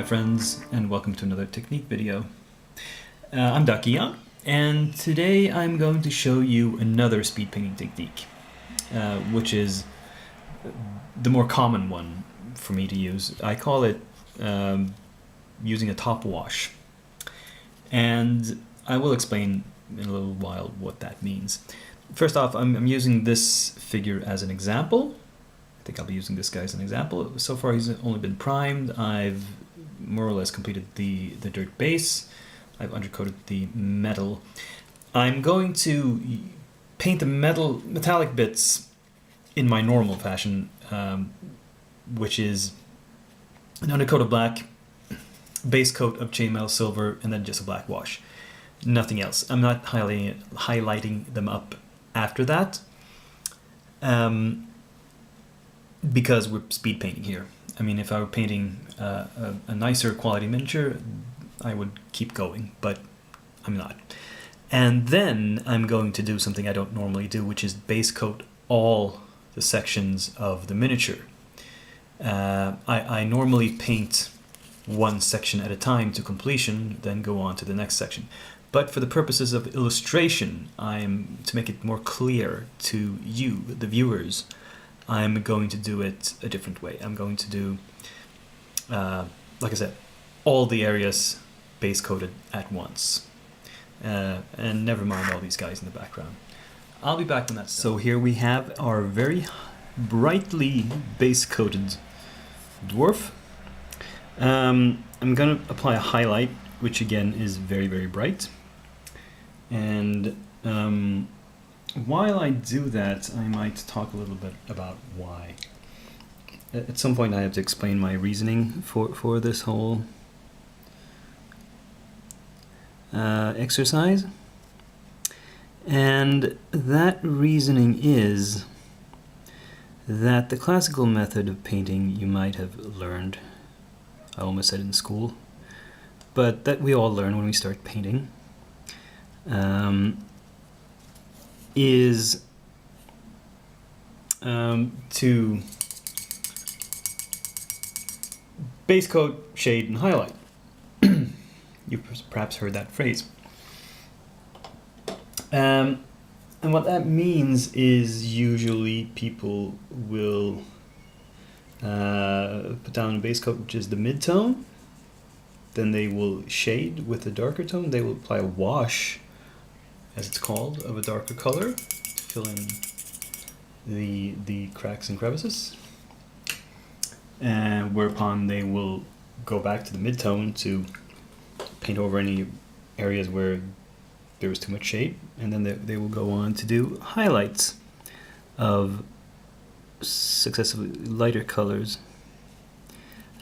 friends, and welcome to another technique video. I'm Dakiya, and today I'm going to show you another speed painting technique, which is the more common one for me to use. I call it using a top wash, and I will explain in a little while what that means. First off, I'm using this figure as an example. I think I'll be using this guy as an example. So far he's only been primed. I've more or less completed the dirt base. I've undercoated the metal. I'm going to paint the metallic bits in my normal fashion, which is an undercoat of black, base coat of chainmail silver, and then just a black wash. Nothing else. I'm not highlighting them up after that. Because we're speed painting here. I mean, if I were painting a nicer quality miniature, I would keep going, but I'm not. And then I'm going to do something I don't normally do, which is base coat all the sections of the miniature. I normally paint one section at a time to completion, then go on to the next section. But for the purposes of illustration, to make it more clear to you, the viewers, I'm going to do it a different way. I'm going to do, like I said, all the areas base coated at once. And never mind all these guys in the background. I'll be back when that's done. So here we have our very brightly base coated dwarf. I'm going to apply a highlight, which again is very, very bright. And while I do that, I might talk a little bit about why. At some point I have to explain my reasoning for this whole exercise. And that reasoning is that the classical method of painting you might have learned, I almost said in school, but that we all learn when we start painting, is to base coat, shade, and highlight. You've perhaps heard that phrase. And what that means is usually people will put down a base coat, which is the mid-tone. Then they will shade with a darker tone. They will apply a wash, as it's called, of a darker color to fill in the cracks and crevices, and whereupon they will go back to the mid-tone to paint over any areas where there was too much shade, and then they will go on to do highlights of successively lighter colors.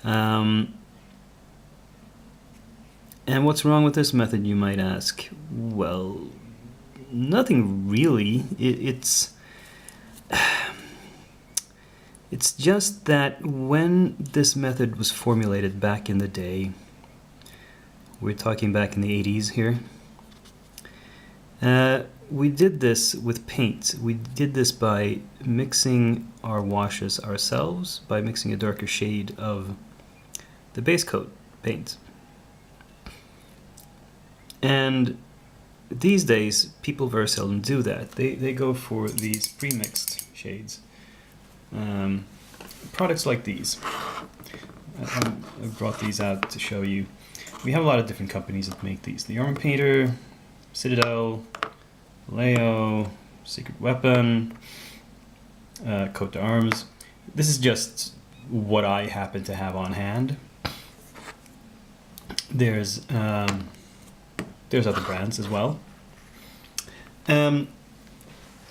And what's wrong with this method, you might ask? Well, nothing really. It's just that when this method was formulated back in the day, we're talking back in the 80s here, we did this with paint. We did this by mixing our washes ourselves, by mixing a darker shade of the base coat paint. And these days, people very seldom do that. They go for these pre-mixed shades. Products like these. I brought these out to show you. We have a lot of different companies that make these. The Armor Painter, Citadel, Leo, Secret Weapon, Coat d'Arms. This is just what I happen to have on hand. There's other brands as well. And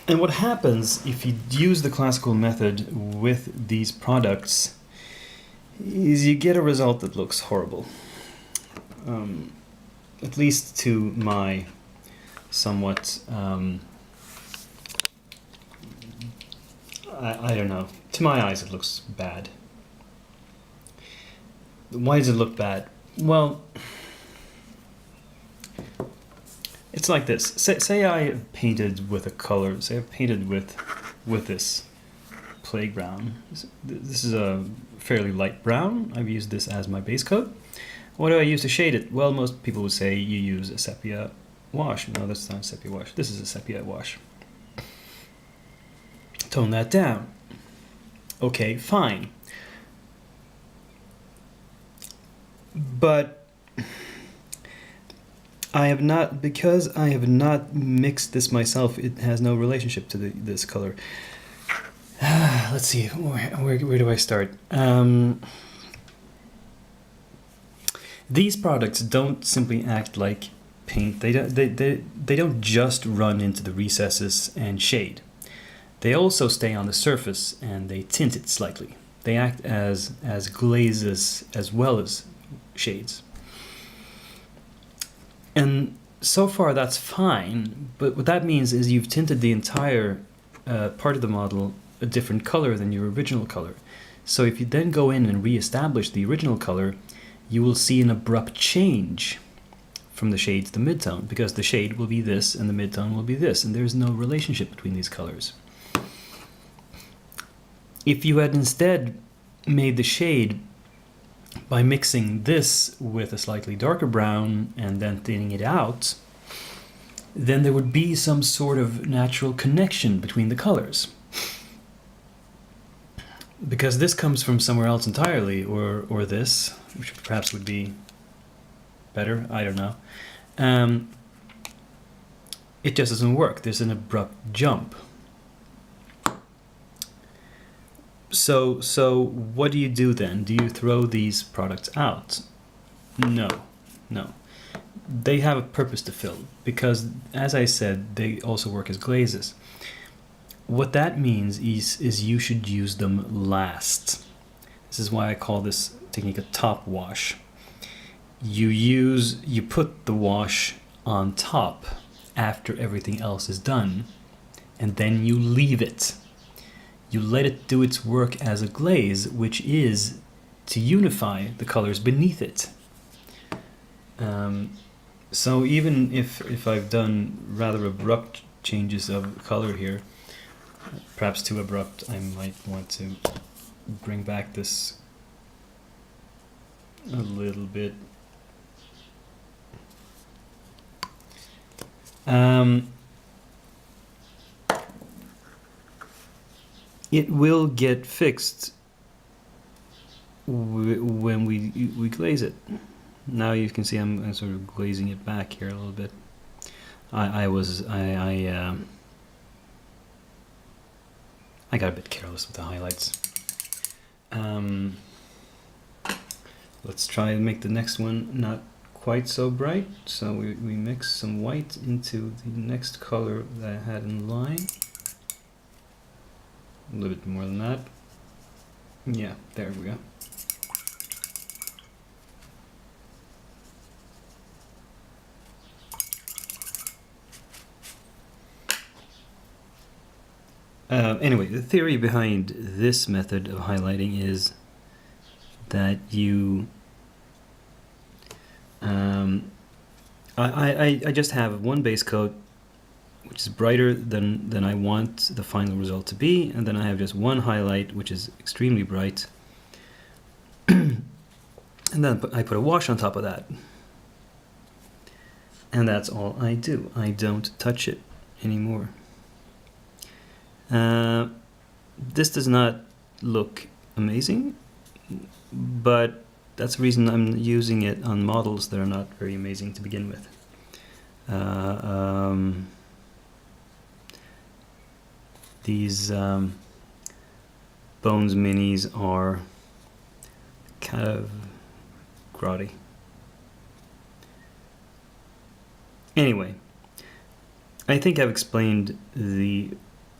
what happens if you use the classical method with these products is you get a result that looks horrible. At least to my somewhat, I don't know, to my eyes it looks bad. Why does it look bad? Well, it's like this. Say I painted with a color. Say I painted with this plague brown. This is a fairly light brown. I've used this as my base coat. What do I use to shade it? Well, most people would say you use a sepia wash. No, that's not a sepia wash. This is a sepia wash. Tone that down. Okay, fine. But because I have not mixed this myself, it has no relationship to this color. Let's see, where do I start? These products don't simply act like paint. They don't just run into the recesses and shade. They also stay on the surface and they tint it slightly. They act as glazes as well as shades. And so far that's fine, but what that means is you've tinted the entire part of the model a different color than your original color. So if you then go in and re-establish the original color, you will see an abrupt change from the shade to the midtone, because the shade will be this and the midtone will be this, and there's no relationship between these colors. If you had instead made the shade by mixing this with a slightly darker brown and then thinning it out, then there would be some sort of natural connection between the colors. Because this comes from somewhere else entirely, or this, which perhaps would be better, I don't know. It just doesn't work. There's an abrupt jump. So what do you do then? Do you throw these products out? No. They have a purpose to fill, because, as I said, they also work as glazes. What that means is you should use them last. This is why I call this technique a top wash. You put the wash on top after everything else is done, and then you leave it. You let it do its work as a glaze, which is to unify the colors beneath it. So even if I've done rather abrupt changes of color here, perhaps too abrupt, I might want to bring back this a little bit. It will get fixed when we glaze it. Now you can see I'm sort of glazing it back here a little bit. I got a bit careless with the highlights. Let's try and make the next one not quite so bright. So we mix some white into the next color that I had in line. A little bit more than that. Yeah, there we go. Anyway, the theory behind this method of highlighting is that you I just have one base coat which is brighter than I want the final result to be, and then I have just one highlight which is extremely bright, and then I put a wash on top of that, and that's all I do. I don't touch it anymore. This does not look amazing, but that's the reason I'm using it on models that are not very amazing to begin with. These Bones minis are kind of grotty. Anyway, I think I've explained the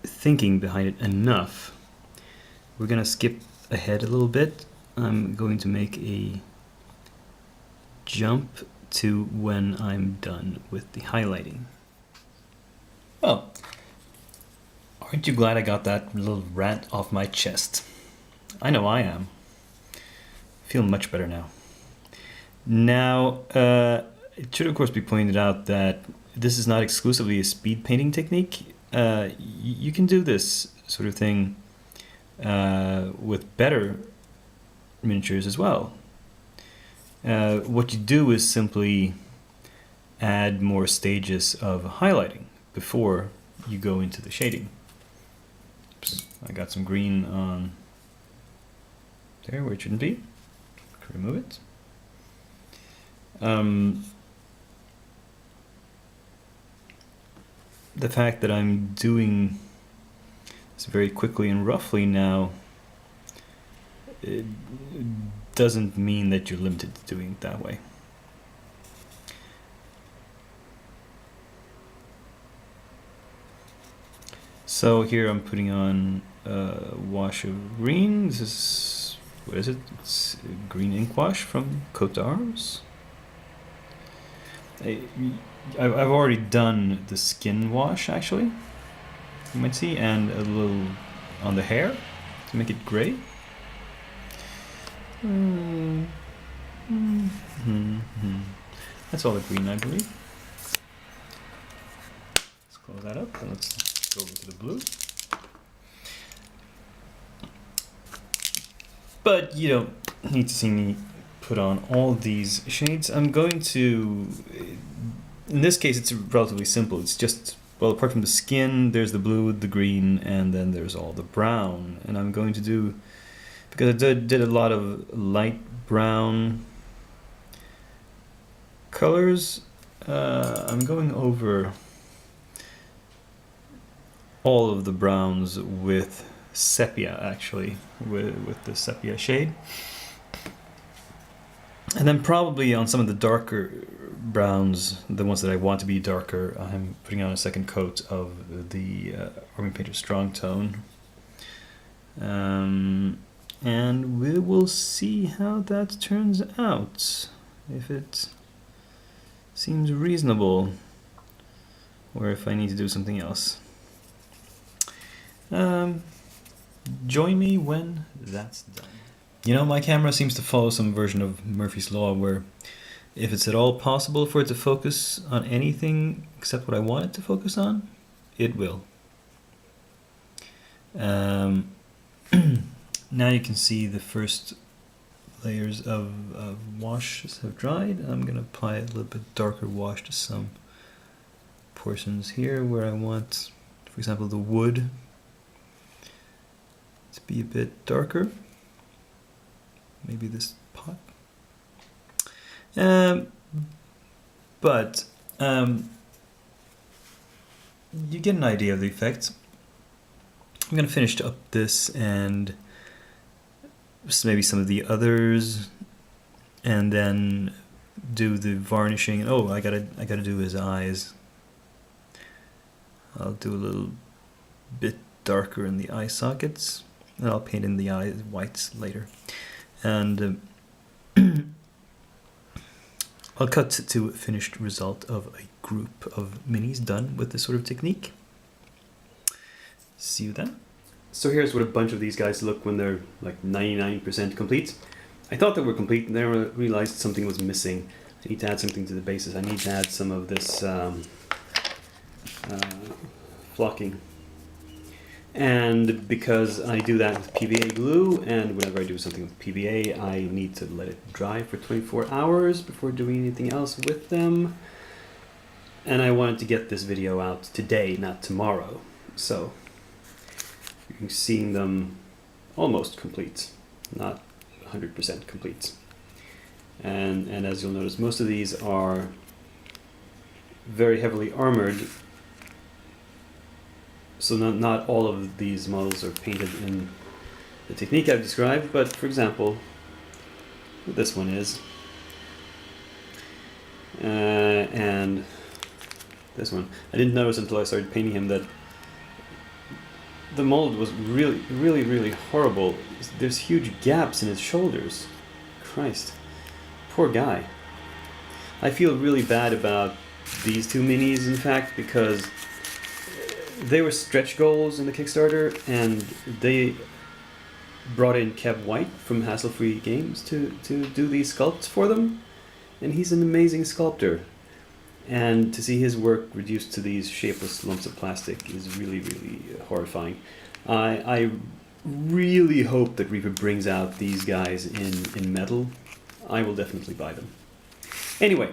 thinking behind it enough. We're gonna skip ahead a little bit. I'm going to make a jump to when I'm done with the highlighting. Well, aren't you glad I got that little rant off my chest? I know I am. I feel much better now. Now, it should of course be pointed out that this is not exclusively a speed painting technique. You can do this sort of thing with better miniatures as well. what you do is simply add more stages of highlighting before you go into the shading. Oops, I got some green on there where it shouldn't be. Remove it. The fact that I'm doing this very quickly and roughly now, it doesn't mean that you're limited to doing it that way. So here I'm putting on a wash of green. This is, what is it? It's green ink wash from Coat d'Arms. I've already done the skin wash, actually, you might see, and a little on the hair to make it gray. That's all the green, I believe. Let's close that up and let's go over to the blue. But you don't need to see me put on all these shades. I'm going to, in this case it's relatively simple. It's just, well, apart from the skin, there's the blue, the green, and then there's all the brown. And I'm going to do, because I did a lot of light brown colors, I'm going over all of the browns with sepia, actually, with the sepia shade. And then probably on some of the darker browns, the ones that I want to be darker, I'm putting on a second coat of the Army Painter Strong Tone. And we will see how that turns out. If it seems reasonable, or if I need to do something else. Join me when that's done. You know, my camera seems to follow some version of Murphy's Law where if it's at all possible for it to focus on anything except what I want it to focus on, it will. Now you can see the first layers of washes have dried. I'm going to apply a little bit darker wash to some portions here where I want, for example, the wood to be a bit darker. Maybe this pot. But you get an idea of the effect. I'm going to finish up this and maybe some of the others, and then do the varnishing. Oh, I gotta do his eyes. I'll do a little bit darker in the eye sockets, and I'll paint in the eye whites later. And I'll cut to a finished result of a group of minis done with this sort of technique. See you then. So here's what a bunch of these guys look when they're like 99% complete. I thought they were complete and then I realized something was missing. I need to add something to the bases. I need to add some of this flocking. And because I do that with PVA glue, and whenever I do something with PVA, I need to let it dry for 24 hours before doing anything else with them. And I wanted to get this video out today, not tomorrow. So you're seeing them almost complete, not 100% complete. And as you'll notice, most of these are very heavily armored. So not all of these models are painted in the technique I've described, but for example, this one is. And this one. I didn't notice until I started painting him that the mold was really horrible. There's huge gaps in his shoulders. Christ. Poor guy. I feel really bad about these two minis, in fact, because they were stretch goals in the Kickstarter, and they brought in Kev White from Hassle-Free Games to do these sculpts for them, and he's an amazing sculptor. And to see his work reduced to these shapeless lumps of plastic is really horrifying. I really hope that Reaper brings out these guys in metal. I will definitely buy them. Anyway,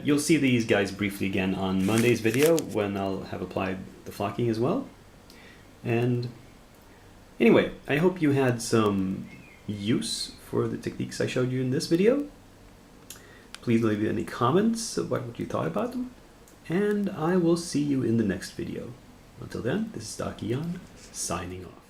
you'll see these guys briefly again on Monday's video when I'll have applied the flocking as well. And anyway, I hope you had some use for the techniques I showed you in this video. Please leave any comments about what you thought about them, and I will see you in the next video. Until then, this is Dakiyan signing off.